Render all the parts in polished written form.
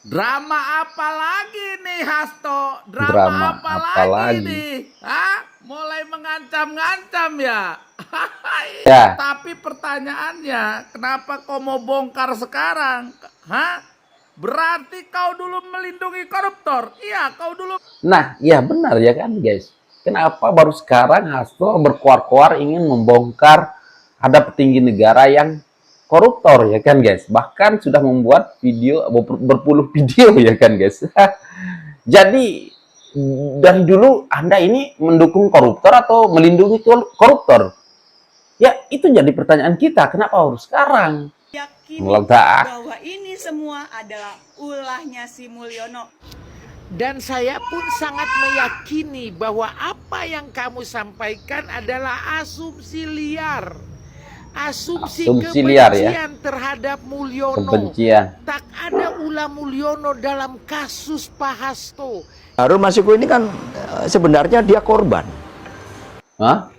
Drama apa lagi nih Hasto? Drama Apa apa lagi lagi? nih? Hah? Mulai mengancam-ngancam ya? Ya, Tapi pertanyaannya, kenapa kau mau bongkar sekarang? Hah? Berarti kau dulu melindungi koruptor? Iya, kau dulu. nah ya benar ya kan guys. Kenapa baru sekarang Hasto berkoar-koar ingin membongkar ada petinggi negara yang koruptor ya kan guys. Bahkan sudah membuat video berpuluh video ya kan guys. Jadi dari dulu Anda ini mendukung koruptor atau melindungi koruptor? Ya itu jadi pertanyaan kita. Kenapa harus sekarang? Yakini Meledak. bahwa ini semua adalah ulahnya si Mulyono. Dan saya pun sangat meyakini bahwa apa yang kamu sampaikan adalah asumsi liar. Asumsi Liar ya. kebencian terhadap Mulyono. Kebencian. Tak ada ulah Mulyono dalam kasus Pak Hasto. Harun Masiku ini kan sebenarnya dia korban. Hah?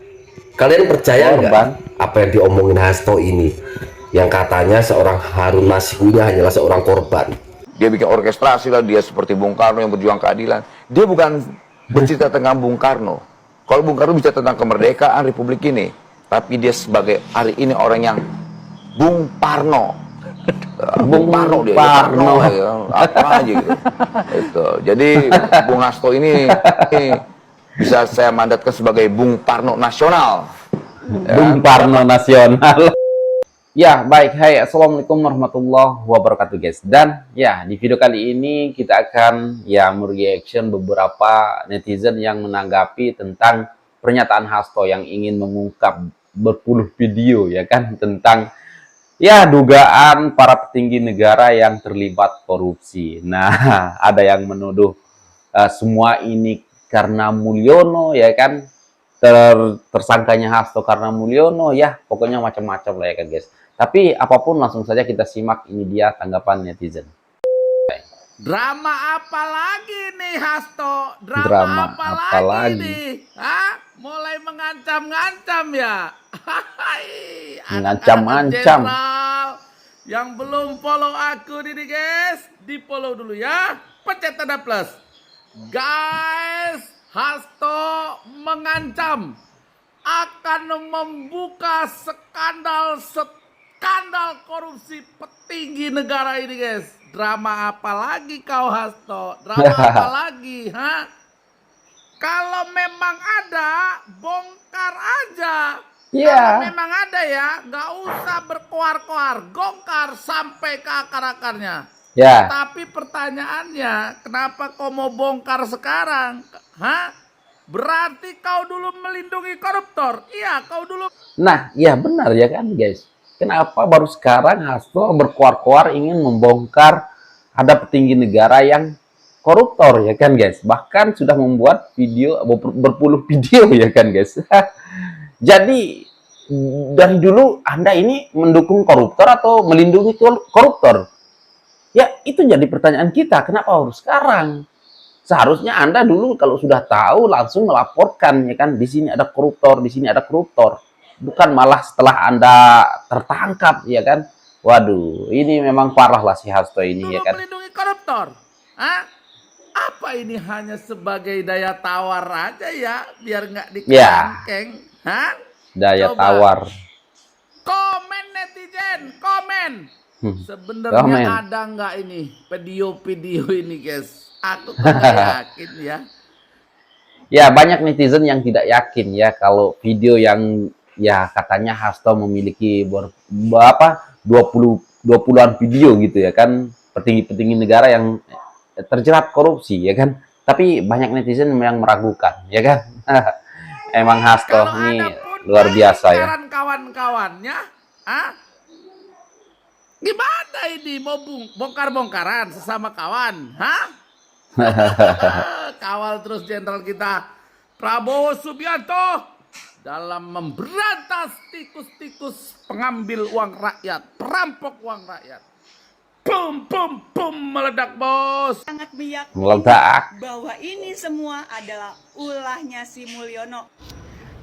Kalian percaya nggak Korban. apa yang diomongin Hasto ini? Yang katanya seorang Harun Masiku ini hanyalah seorang korban. Dia bikin orkestrasi lah, dia seperti Bung Karno yang berjuang keadilan. Dia bukan bercerita tentang Bung Karno. Kalau Bung Karno bicara tentang kemerdekaan Republik ini, tapi dia sebagai hari ini orang yang Bung Parno. Bung Parno dia, Parno. ya, apa aja gitu. Itu. Jadi Bung Hasto ini bisa saya mandatkan sebagai Bung Parno nasional. Bung Parno nasional. Ya, baik. Hai, assalamualaikum warahmatullahi wabarakatuh, guys. Dan ya, di video kali ini kita akan ya mereaction beberapa netizen yang menanggapi tentang pernyataan Hasto yang ingin mengungkap berpuluh video ya kan tentang ya dugaan para petinggi negara yang terlibat korupsi. Nah, ada yang menuduh semua ini karena Mulyono ya kan, tersangkanya Hasto karena Mulyono, ya pokoknya macam-macam lah ya kan guys. Tapi apapun langsung saja kita simak, ini dia tanggapan netizen. Drama apa lagi nih Hasto? Drama apa lagi? nih? Hah? Mulai mengancam-ngancam ya? Mengancam-ancam. Jenderal yang belum follow aku nih guys, di follow dulu ya. Pencet tanda plus. Guys, Hasto mengancam akan membuka skandal korupsi petinggi negara ini guys. Drama apa lagi kau Hasto? Drama apa lagi? Hah? Kalau memang ada, bongkar aja. Iya. Kalau memang ada ya, nggak usah berkoar-koar, gongkar sampai ke akar-akarnya. Ya. Tapi pertanyaannya, kenapa kau mau bongkar sekarang? Hah? Berarti kau dulu melindungi koruptor? Iya, kau dulu. Nah, ya benar ya kan guys. Kenapa baru sekarang Hasto berkoar-koar ingin membongkar ada petinggi negara yang koruptor ya kan guys. Bahkan sudah membuat video berpuluh video ya kan guys. Jadi dari dulu Anda ini mendukung koruptor atau melindungi koruptor? Ya itu jadi pertanyaan kita, kenapa harus sekarang? Seharusnya Anda dulu kalau sudah tahu langsung melaporkan ya kan, di sini ada koruptor, di sini ada koruptor. Bukan malah setelah Anda tertangkap ya kan. Waduh, ini memang parah lah si Hasto ini ya kan. Melindungi koruptor? Hah? Apa ini hanya sebagai daya tawar aja ya, biar nggak dikelengkeng? Hah? Daya Coba. tawar. Komen netizen, komen. Komen. Sebenarnya ada nggak ini video-video ini guys? Aku tuh nggak yakin ya. Ya, banyak netizen yang tidak yakin ya kalau video yang ya katanya Hasto memiliki 20-an video gitu ya kan, petinggi-petinggi negara yang terjerat korupsi ya kan. Tapi banyak netizen yang meragukan ya kan. Emang Hasto Kalau ini ada pun luar biasa ya. kawan-kawannya, ah? Gimana ini mau bongkar-bongkaran sesama kawan, hah? Kawal terus jenderal kita Prabowo Subianto dalam memberantas tikus-tikus pengambil uang rakyat, perampok uang rakyat. Bum bum bum meledak bos. Sangat meyakini Meledak. bahwa ini semua adalah ulahnya si Mulyono.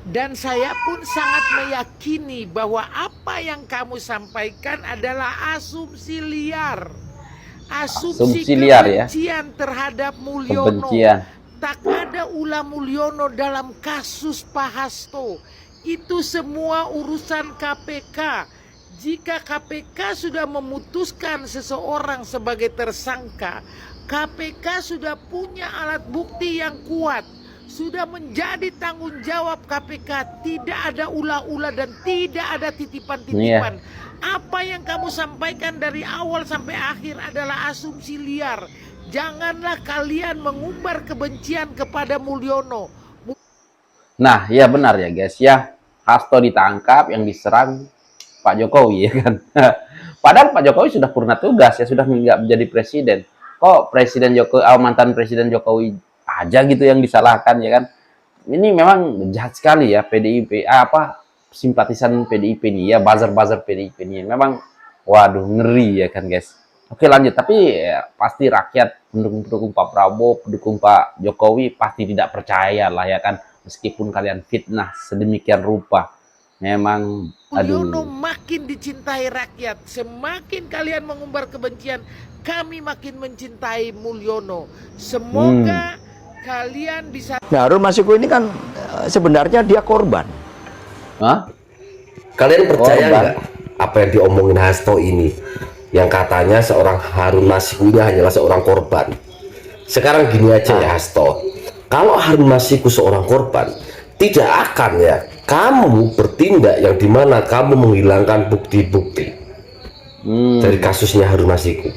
Dan saya pun sangat meyakini bahwa apa yang kamu sampaikan adalah asumsi liar. asumsi Asumsi liar ya. kebencian terhadap Mulyono. Kebencian. Tak ada ulah Mulyono dalam kasus Pak Hasto. Itu semua urusan KPK. Jika KPK sudah memutuskan seseorang sebagai tersangka, KPK sudah punya alat bukti yang kuat. Sudah menjadi tanggung jawab KPK. Tidak ada ulah-ulah dan tidak ada titipan-titipan. Apa yang kamu sampaikan dari awal sampai akhir adalah asumsi liar. Janganlah kalian mengumbar kebencian kepada Mulyono. Nah, ya benar ya guys ya. Hasto ditangkap, yang diserang Pak Jokowi ya kan. Padahal Pak Jokowi sudah purna tugas ya, sudah nggak menjadi presiden. Kok Presiden Jokowi, mantan Presiden Jokowi aja gitu yang disalahkan ya kan? Ini memang jahat sekali ya PDIP, simpatisan PDIP nih ya, buzzer-buzzer PDIP nih. Memang waduh ngeri ya kan guys. Oke lanjut, tapi ya, pasti rakyat pendukung Pak Prabowo, pendukung Pak Jokowi pasti tidak percaya lah ya kan, meskipun kalian fitnah sedemikian rupa. Memang Mulyono aduh. makin dicintai rakyat. Semakin kalian mengumbar kebencian, kami makin mencintai Mulyono. Semoga kalian bisa. Nah, Harun Masiku ini kan sebenarnya dia korban. Hah? Kalian percaya Korban. nggak apa yang diomongin Hasto ini? Yang katanya seorang Harun Masiku ini hanyalah seorang korban. Sekarang gini aja ya Hasto, kalau Harun Masiku seorang korban, tidak akan ya kamu bertindak yang dimana kamu menghilangkan bukti-bukti dari kasusnya Harun Masiku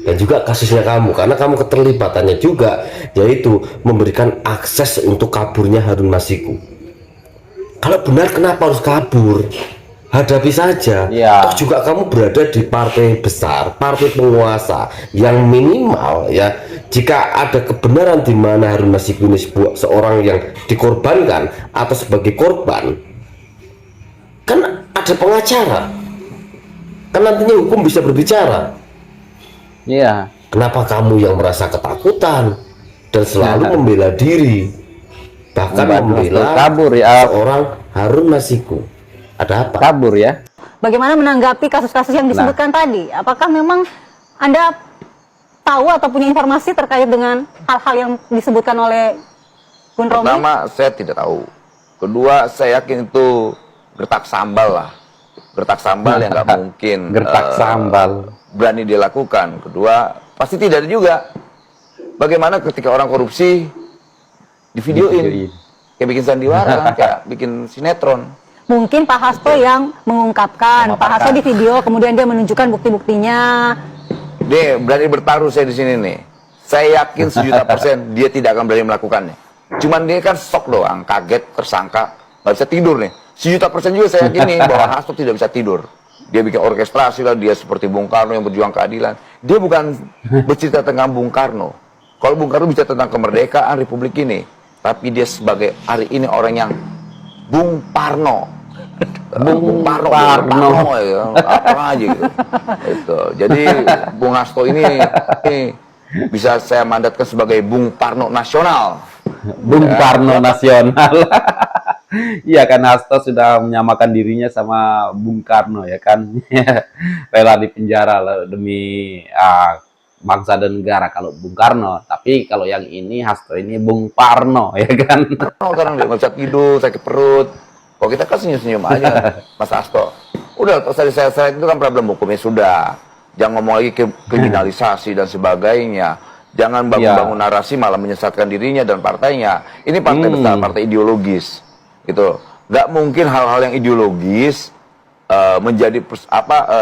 dan juga kasusnya kamu, karena kamu keterlibatannya juga, yaitu memberikan akses untuk kaburnya Harun Masiku. Kalau benar kenapa harus kabur? Hadapi saja. Ya. Toh juga kamu berada di partai besar, partai penguasa yang minimal ya. Jika ada kebenaran di mana Harun Masiku ini seorang yang dikorbankan atau sebagai korban, kan ada pengacara. Kan nantinya hukum bisa berbicara. Iya. Kenapa kamu yang merasa ketakutan dan selalu membela diri, bahkan membela kabur ya. seorang Harun Masiku? Ada apa? Kabur ya. Bagaimana menanggapi kasus-kasus yang disebutkan tadi? Apakah memang Anda tahu atau punya informasi terkait dengan hal-hal yang disebutkan oleh Gun Romi? Pertama, saya tidak tahu. Kedua, saya yakin itu gertak sambal lah. Gertak sambal yang nggak mungkin Gertak sambal. berani dilakukan. Kedua, pasti tidak ada juga. Bagaimana ketika orang korupsi divideoin, kayak bikin sandiwara, kayak bikin sinetron. Mungkin Pak Hasto yang mengungkapkan, Pak Hasto di video, kemudian dia menunjukkan bukti-buktinya. Dia berani bertaruh saya di sini nih. Saya yakin 1.000.000% dia tidak akan berani melakukannya. Cuman dia kan shock doang, kaget, tersangka, nggak bisa tidur nih. 1.000.000% juga saya yakin nih bahwa Hasto tidak bisa tidur. Dia bikin orkestrasi lah, dia seperti Bung Karno yang berjuang keadilan. Dia bukan bercerita tentang Bung Karno. Kalau Bung Karno bicara tentang kemerdekaan Republik ini, tapi dia sebagai hari ini orang yang Bung Parno. Bung Parno ya, apa aja gitu. Itu. Jadi Bung Hasto ini bisa saya mandatkan sebagai Bung Parno nasional. Bung Parno nasional. Iya kan, Hasto sudah menyamakan dirinya sama Bung Karno ya kan. Rela di penjara demi bangsa dan negara kalau Bung Karno. Tapi kalau yang ini Hasto ini Bung Parno ya kan. Karena dia nggak bisa tidur, sakit perut. Kalau kita kan senyum-senyum aja, Mas Hasto. Udah, tadi saya itu kan problem hukumnya sudah. Jangan ngomong lagi kriminalisasi dan sebagainya. Jangan bangun-bangun narasi malah menyesatkan dirinya dan partainya. Ini partai besar, partai ideologis, gitu. Gak mungkin hal-hal yang ideologis menjadi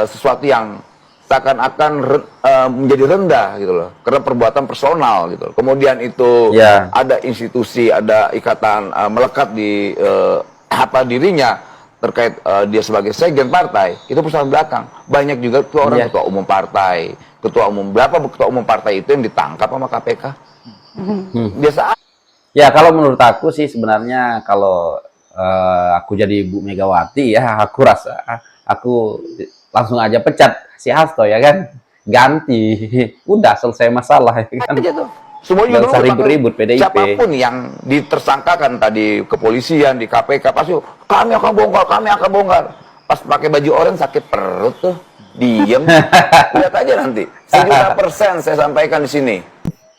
sesuatu yang seakan-akan menjadi rendah, gitu loh. Karena perbuatan personal, gitu. Kemudian itu ada institusi, ada ikatan melekat di dirinya terkait dia sebagai sekjen partai, itu persoalan belakang. Banyak juga tuh orang ketua umum partai, berapa ketua umum partai itu yang ditangkap sama KPK. Biasa. Ya kalau menurut aku sih sebenarnya kalau aku jadi Bu Megawati ya, aku rasa aku langsung aja pecat si Hasto ya kan, ganti, udah selesai masalah ya kan. Aja tuh. Semua juga ribut-ribut PDIP. Siapapun yang ditersangkakan tadi kepolisian di KPK pasti kami akan bongkar. Pas pakai baju oranye sakit perut tuh. Diem. Lihat aja nanti. 1.000.000% saya sampaikan di sini.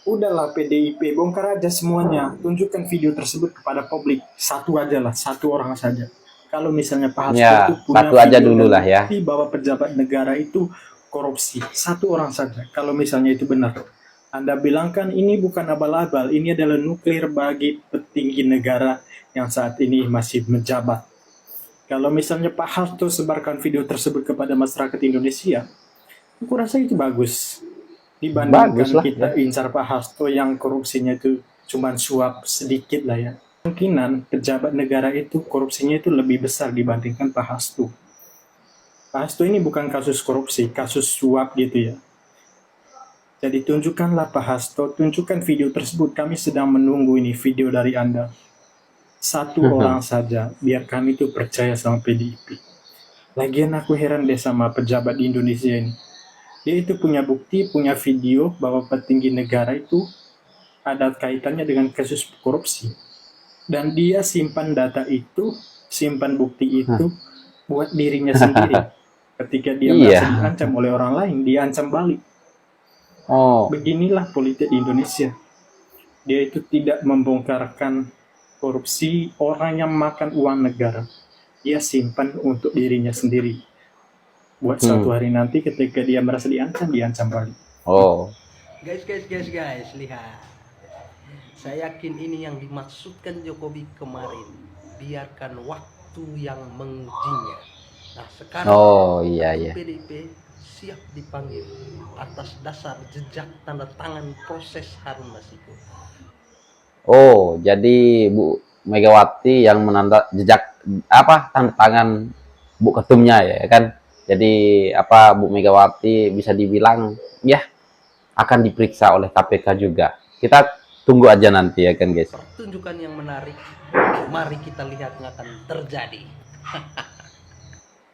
Udahlah PDIP, bongkar aja semuanya. Tunjukkan video tersebut kepada publik. Satu aja lah, satu orang saja. Kalau misalnya Pak Hasto Ya, itu punya satu aja video dulu dan lah ya. bukti bahwa pejabat negara itu korupsi. Satu orang saja, kalau misalnya itu benar. Anda bilangkan ini bukan abal-abal, ini adalah nuklir bagi petinggi negara yang saat ini masih menjabat. Kalau misalnya Pak Hasto sebarkan video tersebut kepada masyarakat Indonesia, aku rasa itu bagus. Dibandingkan Bagus lah, kita incar Pak Hasto yang korupsinya itu cuma suap sedikit lah ya. Kemungkinan pejabat negara itu korupsinya itu lebih besar dibandingkan Pak Hasto. Pak Hasto ini bukan kasus korupsi, kasus suap gitu ya. Jadi tunjukkanlah Pak Hasto, tunjukkan video tersebut. Kami sedang menunggu ini video dari Anda. Satu orang saja, biar kami itu percaya sama PDIP. Lagian aku heran deh sama pejabat di Indonesia ini. Dia itu punya bukti, punya video bahwa petinggi negara itu ada kaitannya dengan kasus korupsi. Dan dia simpan data itu, simpan bukti itu buat dirinya sendiri. Ketika dia merasa diancam oleh orang lain, dia ancam balik. Beginilah politik di Indonesia. Dia itu tidak membongkarkan korupsi orang yang makan uang negara. Dia simpan untuk dirinya sendiri. Buat suatu hari nanti ketika dia merasa diancam balik. Guys, lihat. Saya yakin ini yang dimaksudkan Jokowi kemarin. Biarkan waktu yang mengujinya. Nah sekarang PDIP siap dipanggil atas dasar jejak tanda tangan proses Harun Masiku. Jadi Bu Megawati yang menanda jejak tanda tangan Bu Ketumnya ya kan. Jadi Bu Megawati bisa dibilang ya akan diperiksa oleh KPK juga. Kita tunggu aja nanti ya kan guys. Pertunjukan yang menarik, mari kita lihat yang akan terjadi.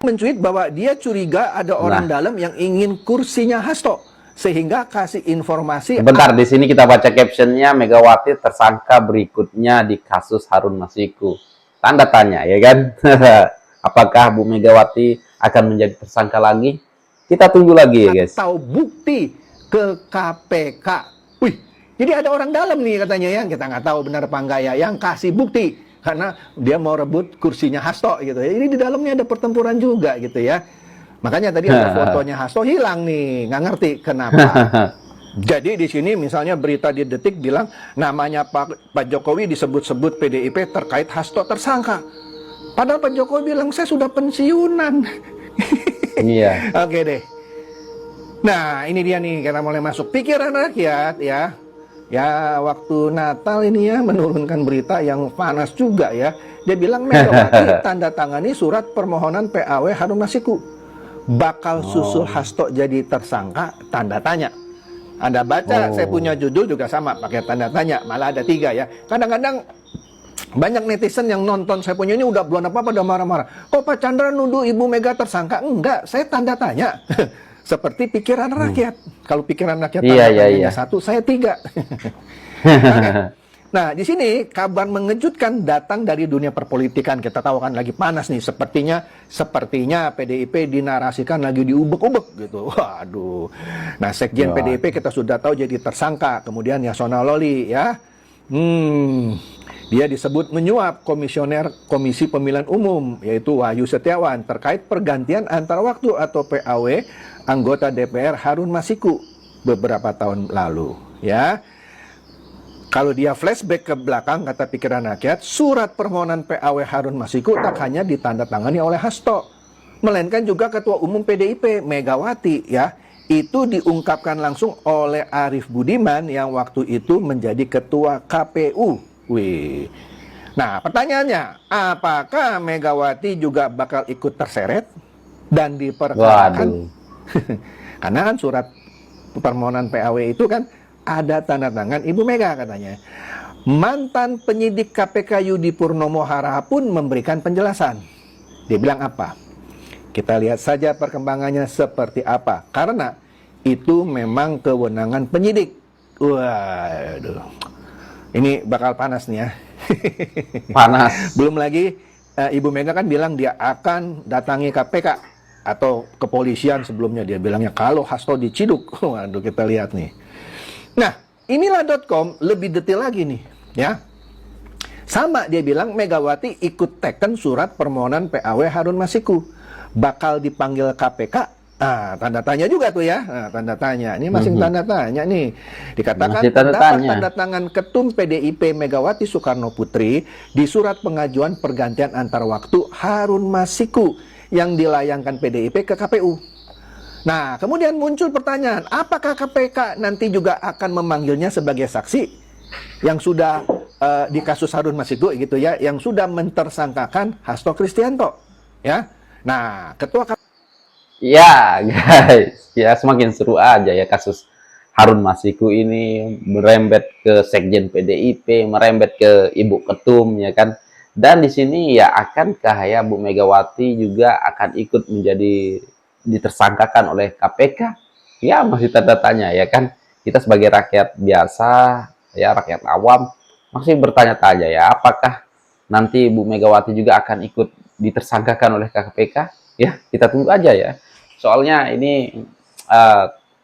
Mencuit bahwa dia curiga ada orang dalam yang ingin kursinya Hasto, sehingga kasih informasi. Bentar, di sini kita baca captionnya, Megawati tersangka berikutnya di kasus Harun Masiku. Tanda tanya ya kan. Apakah Bu Megawati akan menjadi tersangka lagi? Kita tunggu lagi ya guys. Atau bukti ke KPK. Wih, jadi ada orang dalam nih katanya ya. Kita nggak tahu benar apa enggak ya. Yang kasih bukti karena dia mau rebut kursinya Hasto gitu ya. Ini di dalamnya ada pertempuran juga gitu ya. Makanya tadi ada fotonya Hasto hilang nih, nggak ngerti kenapa. Jadi di sini misalnya berita di Detik bilang namanya Pak Jokowi disebut-sebut PDIP terkait Hasto tersangka. Padahal Pak Jokowi bilang saya sudah pensiunan. Iya. Oke deh. Nah ini dia nih kita mulai masuk pikiran rakyat ya. Ya waktu Natal ini ya menurunkan berita yang panas juga ya. Dia bilang Megawati tanda tangani surat permohonan PAW Harun Masiku. Bakal susul Hasto jadi tersangka tanda tanya. Anda baca saya punya judul juga sama pakai tanda tanya, malah ada 3 ya. Kadang-kadang banyak netizen yang nonton saya punya ini udah bulan apa pada marah-marah. Kok Pak Chandra nuduh Ibu Mega tersangka? Enggak, saya tanda tanya. Seperti pikiran rakyat. Kalau pikiran rakyat tanda tanya 1, saya 3. Okay. Nah, di sini kabar mengejutkan datang dari dunia perpolitikan. Kita tahu kan lagi panas nih. Sepertinya PDIP dinarasikan lagi diubek-ubek gitu. Waduh. Nah, Sekjen PDIP kita sudah tahu jadi tersangka. Kemudian Yasona Lawli ya. Dia disebut menyuap komisioner Komisi Pemilihan Umum yaitu Wahyu Setiawan terkait pergantian antar waktu atau PAW anggota DPR Harun Masiku beberapa tahun lalu ya. Kalau dia flashback ke belakang, kata pikiran rakyat, surat permohonan PAW Harun Masiku tak hanya ditandatangani oleh Hasto, melainkan juga Ketua Umum PDIP, Megawati, ya. Itu diungkapkan langsung oleh Arief Budiman yang waktu itu menjadi Ketua KPU. Wih. Nah, pertanyaannya, apakah Megawati juga bakal ikut terseret dan diperkarakan? Karena kan surat permohonan PAW itu kan ada tanda tangan Ibu Mega katanya. Mantan penyidik KPK Yudi Purnomo Hara pun memberikan penjelasan. Dia bilang apa? Kita lihat saja perkembangannya seperti apa. Karena itu memang kewenangan penyidik. Waduh. Ini bakal panas nih ya. Panas. Belum lagi Ibu Mega kan bilang dia akan datangi KPK. atau kepolisian sebelumnya dia bilangnya kalau Hasto diciduk. Waduh, kita lihat nih. Nah, inilah.com lebih detail lagi nih, ya. Sama dia bilang Megawati ikut teken surat permohonan PAW Harun Masiku. Bakal dipanggil KPK. Nah, tanda tanya juga tuh ya. Nah, tanda tanya. Ini masih tanda tanya nih. Dikatakan terdapat tanda tangan Ketum PDIP Megawati Soekarno Putri di surat pengajuan pergantian antar waktu Harun Masiku yang dilayangkan PDIP ke KPU. Nah, kemudian muncul pertanyaan, apakah KPK nanti juga akan memanggilnya sebagai saksi yang sudah di kasus Harun Masiku gitu ya, yang sudah mentersangkakan Hasto Kristianto, ya. Nah, Ketua KPK. Ya guys, ya semakin seru aja ya kasus Harun Masiku ini, merembet ke Sekjen PDIP, merembet ke Ibu Ketum ya kan. Dan di sini ya akankah ya Bu Megawati juga akan ikut menjadi ditersangkakan oleh KPK? Ya masih tanda tanya ya kan. Kita sebagai rakyat biasa, ya rakyat awam masih bertanya-tanya ya apakah nanti Bu Megawati juga akan ikut ditersangkakan oleh KPK? Ya kita tunggu aja ya. Soalnya ini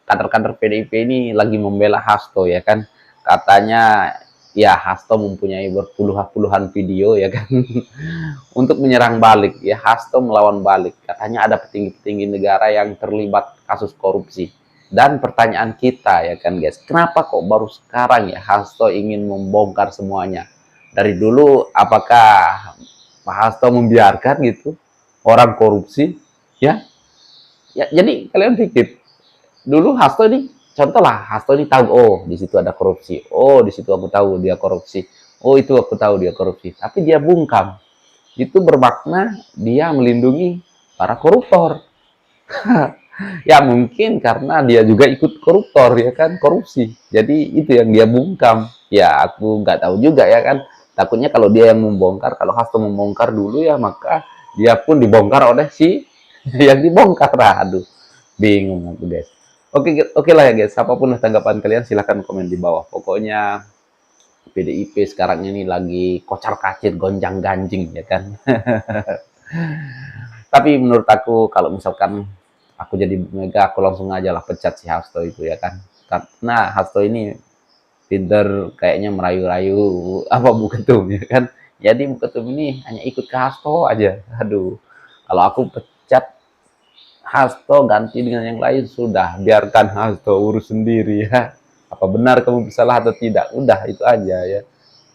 kader-kader PDIP ini lagi membela Hasto ya kan. Katanya ya Hasto mempunyai berpuluhan video ya kan untuk menyerang balik ya, Hasto melawan balik. Katanya ada petinggi-petinggi negara yang terlibat kasus korupsi. Dan pertanyaan kita ya kan guys, kenapa kok baru sekarang ya Hasto ingin membongkar semuanya? Dari dulu apakah Pak Hasto membiarkan gitu orang korupsi ya? Ya, jadi kalian pikir dulu Hasto ini, contohlah Hasto ini tahu, oh di situ ada korupsi, oh di situ aku tahu dia korupsi, oh itu aku tahu dia korupsi, tapi dia bungkam. Itu bermakna dia melindungi para koruptor. Ya mungkin karena dia juga ikut koruptor ya kan, korupsi. Jadi itu yang dia bungkam. Ya aku nggak tahu juga ya kan. Takutnya kalau dia yang membongkar, kalau Hasto membongkar dulu ya maka dia pun dibongkar oleh si yang dibongkar. Aduh, bingung aku guys. Oke lah ya guys, apapun tanggapan kalian silahkan komen di bawah. Pokoknya PDIP sekarang ini lagi kocar-kacir, gonjang-ganjing ya kan. Tapi menurut aku kalau misalkan aku jadi Mega, aku langsung aja lah pecat si Hasto itu ya kan. Karena Hasto ini pinter kayaknya merayu-rayu apa Bu Ketum ya kan. Jadi Bu Ketum ini hanya ikut ke Hasto aja. Aduh, kalau aku pecat Hasto ganti dengan yang lain, sudah biarkan Hasto urus sendiri ya. Apa benar kamu bersalah atau tidak? Udah itu aja ya.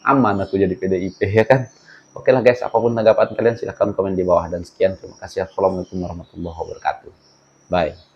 Aman aku jadi PDIP ya kan. Oke lah guys, apapun tanggapan kalian silahkan komen di bawah, dan sekian, terima kasih. Assalamualaikum warahmatullahi wabarakatuh. Bye.